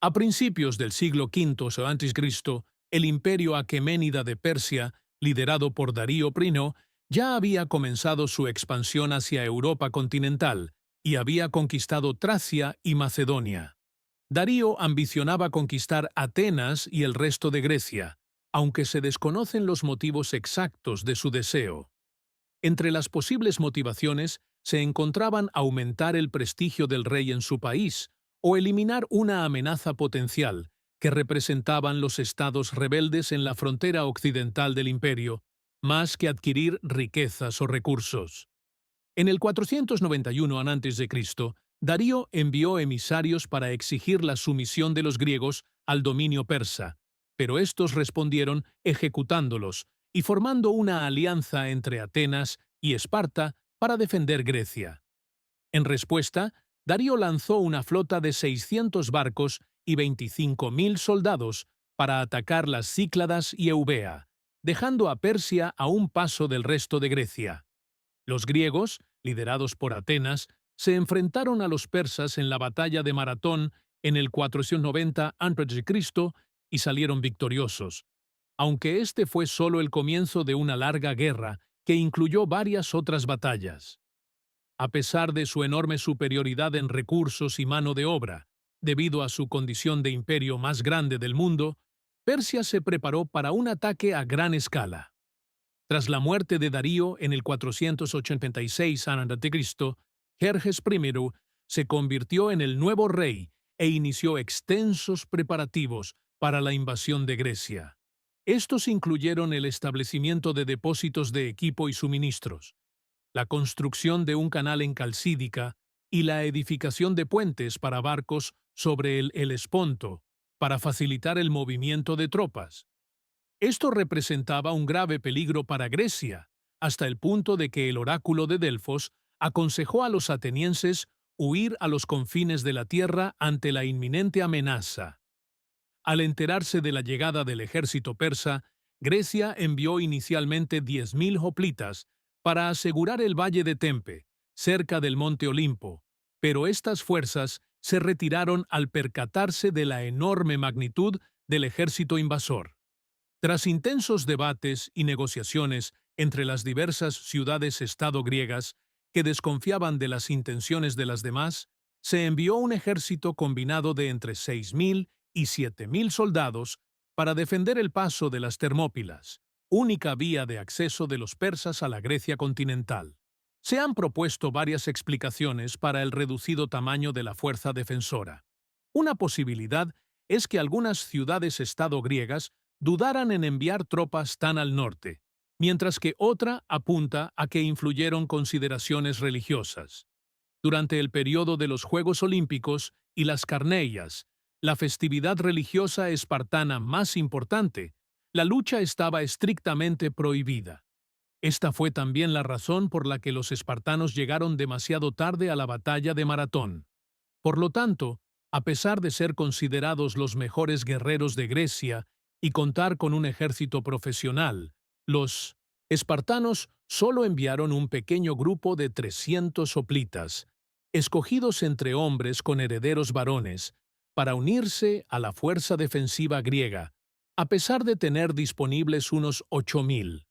A principios del siglo V a.C., el imperio aqueménida de Persia, liderado por Darío I, ya había comenzado su expansión hacia Europa continental y había conquistado Tracia y Macedonia. Darío ambicionaba conquistar Atenas y el resto de Grecia, aunque se desconocen los motivos exactos de su deseo. Entre las posibles motivaciones se encontraban aumentar el prestigio del rey en su país o eliminar una amenaza potencial que representaban los estados rebeldes en la frontera occidental del imperio, más que adquirir riquezas o recursos. En el 491 a.C., Darío envió emisarios para exigir la sumisión de los griegos al dominio persa, pero estos respondieron ejecutándolos y formando una alianza entre Atenas y Esparta para defender Grecia. En respuesta, Darío lanzó una flota de 600 barcos y 25.000 soldados para atacar las Cícladas y Eubea, dejando a Persia a un paso del resto de Grecia. Los griegos, liderados por Atenas, se enfrentaron a los persas en la batalla de Maratón en el 490 a.C. y salieron victoriosos, aunque este fue solo el comienzo de una larga guerra que incluyó varias otras batallas. A pesar de su enorme superioridad en recursos y mano de obra, debido a su condición de imperio más grande del mundo, Persia se preparó para un ataque a gran escala. Tras la muerte de Darío en el 486 a.C., Jerjes I se convirtió en el nuevo rey e inició extensos preparativos para la invasión de Grecia. Estos incluyeron el establecimiento de depósitos de equipo y suministros, la construcción de un canal en Calcídica y la edificación de puentes para barcos sobre el Helesponto para facilitar el movimiento de tropas. Esto representaba un grave peligro para Grecia, hasta el punto de que el oráculo de Delfos aconsejó a los atenienses huir a los confines de la tierra ante la inminente amenaza. Al enterarse de la llegada del ejército persa, Grecia envió inicialmente 10.000 hoplitas para asegurar el valle de Tempe, cerca del monte Olimpo, pero estas fuerzas se retiraron al percatarse de la enorme magnitud del ejército invasor. Tras intensos debates y negociaciones entre las diversas ciudades-estado griegas que desconfiaban de las intenciones de las demás, se envió un ejército combinado de entre 6.000 y 7.000 soldados para defender el paso de las Termópilas, única vía de acceso de los persas a la Grecia continental. Se han propuesto varias explicaciones para el reducido tamaño de la fuerza defensora. Una posibilidad es que algunas ciudades-estado griegas dudaran en enviar tropas tan al norte, mientras que otra apunta a que influyeron consideraciones religiosas. Durante el periodo de los Juegos Olímpicos y las Carneias, la festividad religiosa espartana más importante, la lucha estaba estrictamente prohibida. Esta fue también la razón por la que los espartanos llegaron demasiado tarde a la batalla de Maratón. Por lo tanto, a pesar de ser considerados los mejores guerreros de Grecia y contar con un ejército profesional, los espartanos solo enviaron un pequeño grupo de 300 hoplitas, escogidos entre hombres con herederos varones, para unirse a la fuerza defensiva griega, a pesar de tener disponibles unos 8.000.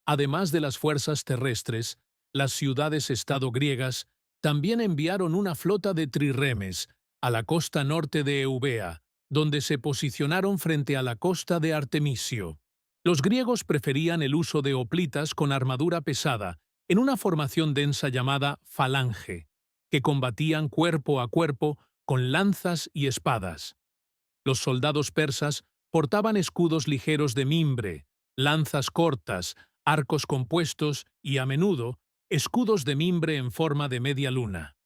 Además de las fuerzas terrestres, las ciudades-estado griegas también enviaron una flota de trirremes a la costa norte de Eubea, donde se posicionaron frente a la costa de Artemisio. Los griegos preferían el uso de hoplitas con armadura pesada, en una formación densa llamada falange, que combatían cuerpo a cuerpo con lanzas y espadas. Los soldados persas portaban escudos ligeros de mimbre, lanzas cortas, arcos compuestos y, a menudo, escudos de mimbre en forma de media luna.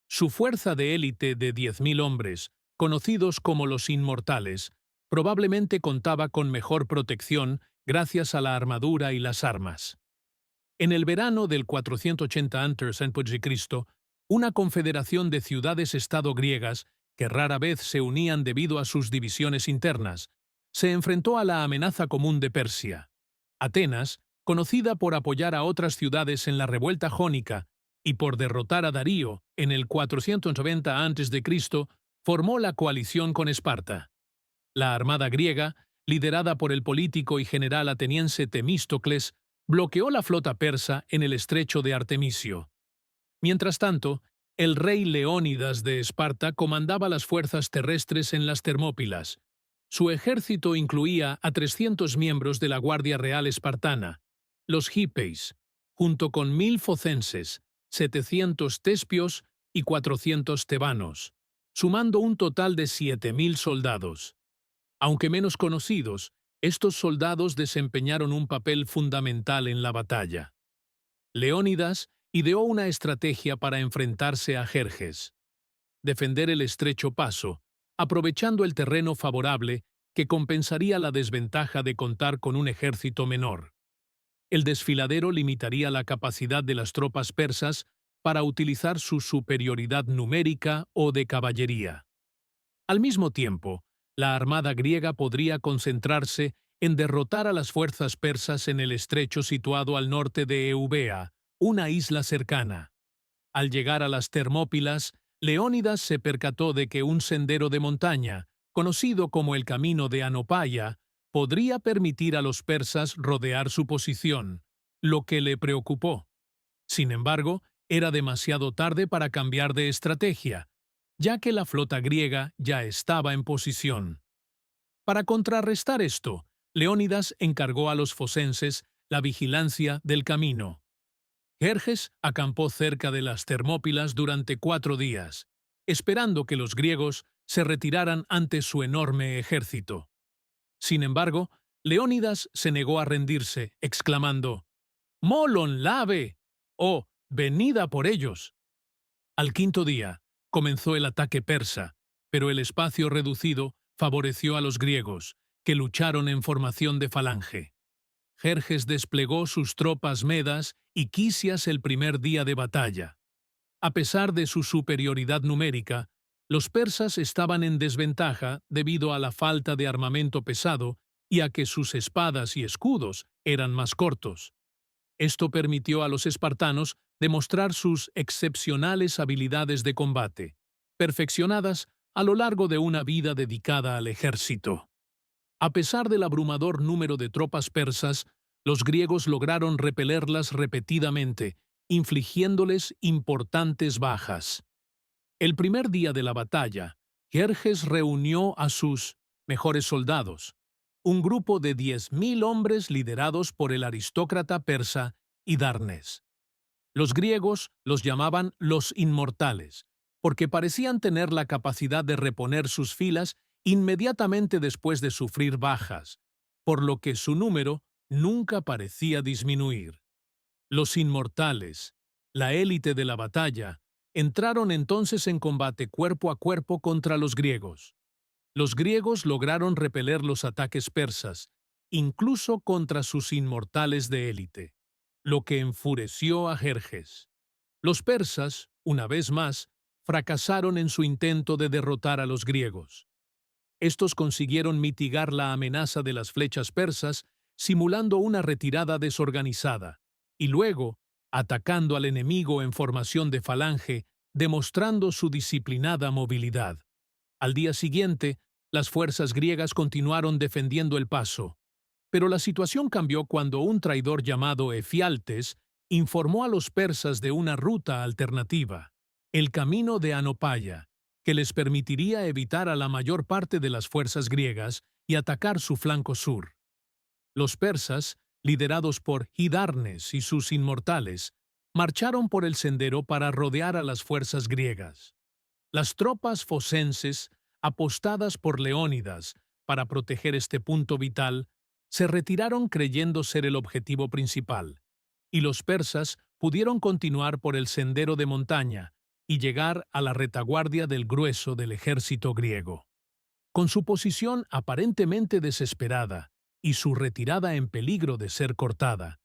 Su fuerza de élite de 10.000 hombres, conocidos como los inmortales, probablemente contaba con mejor protección gracias a la armadura y las armas. En el verano del 480 a.C., una confederación de ciudades-estado griegas, que rara vez se unían debido a sus divisiones internas, se enfrentó a la amenaza común de Persia. Atenas, conocida por apoyar a otras ciudades en la revuelta jónica y por derrotar a Darío en el 490 a.C., formó la coalición con Esparta. La armada griega, liderada por el político y general ateniense Temístocles, bloqueó la flota persa en el estrecho de Artemisio. Mientras tanto, el rey Leónidas de Esparta comandaba las fuerzas terrestres en las Termópilas. Su ejército incluía a 300 miembros de la Guardia Real Espartana, los Hípeis, junto con 1000 focenses, 700 tespios y 400 tebanos, sumando un total de 7000 soldados. Aunque menos conocidos, estos soldados desempeñaron un papel fundamental en la batalla. Leónidas ideó una estrategia para enfrentarse a Jerjes. Defender el estrecho paso, aprovechando el terreno favorable que compensaría la desventaja de contar con un ejército menor. El desfiladero limitaría la capacidad de las tropas persas para utilizar su superioridad numérica o de caballería. Al mismo tiempo, la armada griega podría concentrarse en derrotar a las fuerzas persas en el estrecho situado al norte de Eubea, una isla cercana. Al llegar a las Termópilas, Leónidas se percató de que un sendero de montaña, conocido como el Camino de Anopaia, podría permitir a los persas rodear su posición, lo que le preocupó. Sin embargo, era demasiado tarde para cambiar de estrategia, ya que la flota griega ya estaba en posición. Para contrarrestar esto, Leónidas encargó a los focenses la vigilancia del camino. Jerjes acampó cerca de las Termópilas durante 4 días, esperando que los griegos se retiraran ante su enorme ejército. Sin embargo, Leónidas se negó a rendirse, exclamando: «¡Molon lave! ¡Oh, venid a por ellos!». Al 5.º día, comenzó el ataque persa, pero el espacio reducido favoreció a los griegos, que lucharon en formación de falange. Jerjes desplegó sus tropas medas y quicias el primer día de batalla. A pesar de su superioridad numérica, los persas estaban en desventaja debido a la falta de armamento pesado y a que sus espadas y escudos eran más cortos. Esto permitió a los espartanos demostrar sus excepcionales habilidades de combate, perfeccionadas a lo largo de una vida dedicada al ejército. A pesar del abrumador número de tropas persas, los griegos lograron repelerlas repetidamente, infligiéndoles importantes bajas. El primer día de la batalla, Jerjes reunió a sus mejores soldados, un grupo de 10.000 hombres liderados por el aristócrata persa Hidarnes. Los griegos los llamaban los inmortales, porque parecían tener la capacidad de reponer sus filas inmediatamente después de sufrir bajas, por lo que su número nunca parecía disminuir. Los inmortales, la élite de la batalla, entraron entonces en combate cuerpo a cuerpo contra los griegos. Los griegos lograron repeler los ataques persas, incluso contra sus inmortales de élite, lo que enfureció a Jerjes. Los persas, una vez más, fracasaron en su intento de derrotar a los griegos. Estos consiguieron mitigar la amenaza de las flechas persas, simulando una retirada desorganizada, y luego, atacando al enemigo en formación de falange, demostrando su disciplinada movilidad. Al día siguiente, las fuerzas griegas continuaron defendiendo el paso, pero la situación cambió cuando un traidor llamado Efialtes informó a los persas de una ruta alternativa, el camino de Anopaia, que les permitiría evitar a la mayor parte de las fuerzas griegas y atacar su flanco sur. Los persas, liderados por Hidarnes y sus inmortales, marcharon por el sendero para rodear a las fuerzas griegas. Las tropas focenses, apostadas por Leónidas para proteger este punto vital, se retiraron creyendo ser el objetivo principal, y los persas pudieron continuar por el sendero de montaña y llegar a la retaguardia del grueso del ejército griego. Con su posición aparentemente desesperada y su retirada en peligro de ser cortada,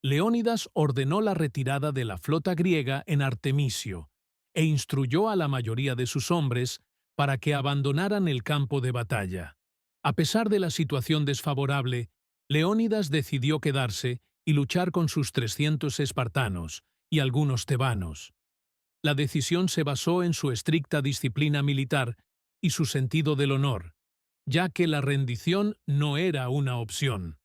Leónidas ordenó la retirada de la flota griega en Artemisio e instruyó a la mayoría de sus hombres para que abandonaran el campo de batalla. A pesar de la situación desfavorable, Leónidas decidió quedarse y luchar con sus 300 espartanos y algunos tebanos. La decisión se basó en su estricta disciplina militar y su sentido del honor, ya que la rendición no era una opción.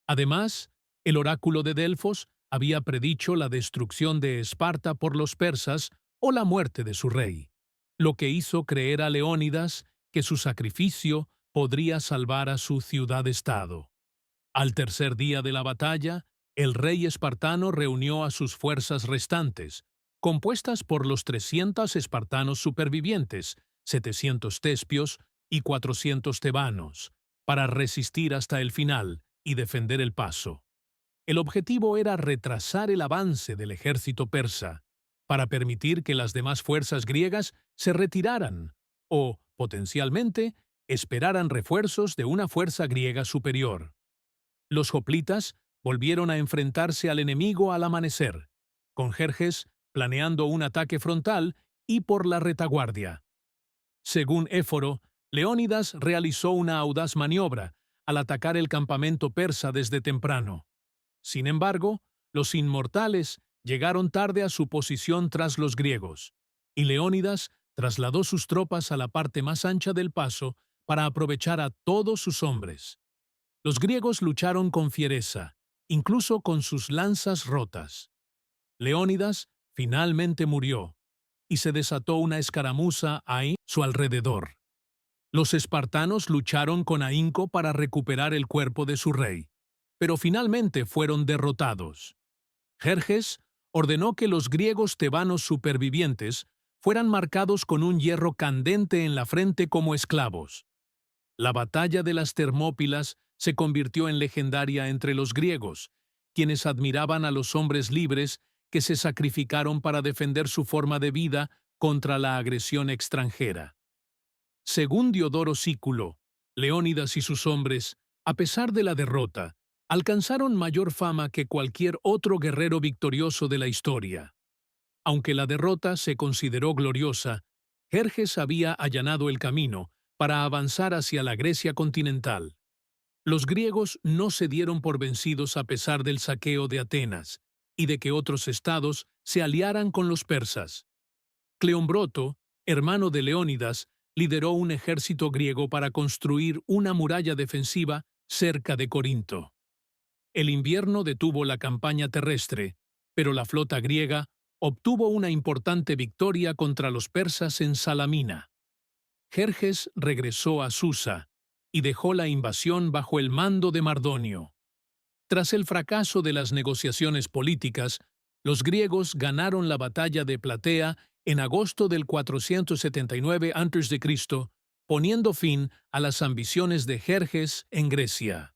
Además, el oráculo de Delfos había predicho la destrucción de Esparta por los persas o la muerte de su rey, lo que hizo creer a Leónidas que su sacrificio podría salvar a su ciudad-estado. Al tercer día de la batalla, el rey espartano reunió a sus fuerzas restantes, compuestas por los 300 espartanos supervivientes, 700 tespios y 400 tebanos, para resistir hasta el final y defender el paso. El objetivo era retrasar el avance del ejército persa, para permitir que las demás fuerzas griegas se retiraran o, potencialmente, esperaran refuerzos de una fuerza griega superior. Los hoplitas volvieron a enfrentarse al enemigo al amanecer, con Jerjes planeando un ataque frontal y por la retaguardia. Según Éforo, Leónidas realizó una audaz maniobra al atacar el campamento persa desde temprano. Sin embargo, los inmortales llegaron tarde a su posición tras los griegos, y Leónidas trasladó sus tropas a la parte más ancha del paso para aprovechar a todos sus hombres. Los griegos lucharon con fiereza, incluso con sus lanzas rotas. Leónidas finalmente murió, y se desató una escaramuza a su alrededor. Los espartanos lucharon con ahínco para recuperar el cuerpo de su rey, pero finalmente fueron derrotados. Jerjes ordenó que los griegos tebanos supervivientes fueran marcados con un hierro candente en la frente como esclavos. La batalla de las Termópilas se convirtió en legendaria entre los griegos, quienes admiraban a los hombres libres que se sacrificaron para defender su forma de vida contra la agresión extranjera. Según Diodoro Sículo, Leónidas y sus hombres, a pesar de la derrota, alcanzaron mayor fama que cualquier otro guerrero victorioso de la historia. Aunque la derrota se consideró gloriosa, Jerjes había allanado el camino para avanzar hacia la Grecia continental. Los griegos no se dieron por vencidos a pesar del saqueo de Atenas y de que otros estados se aliaran con los persas. Cleombroto, hermano de Leónidas, lideró un ejército griego para construir una muralla defensiva cerca de Corinto. El invierno detuvo la campaña terrestre, pero la flota griega obtuvo una importante victoria contra los persas en Salamina. Jerjes regresó a Susa y dejó la invasión bajo el mando de Mardonio. Tras el fracaso de las negociaciones políticas, los griegos ganaron la batalla de Platea en agosto del 479 a.C., poniendo fin a las ambiciones de Jerjes en Grecia.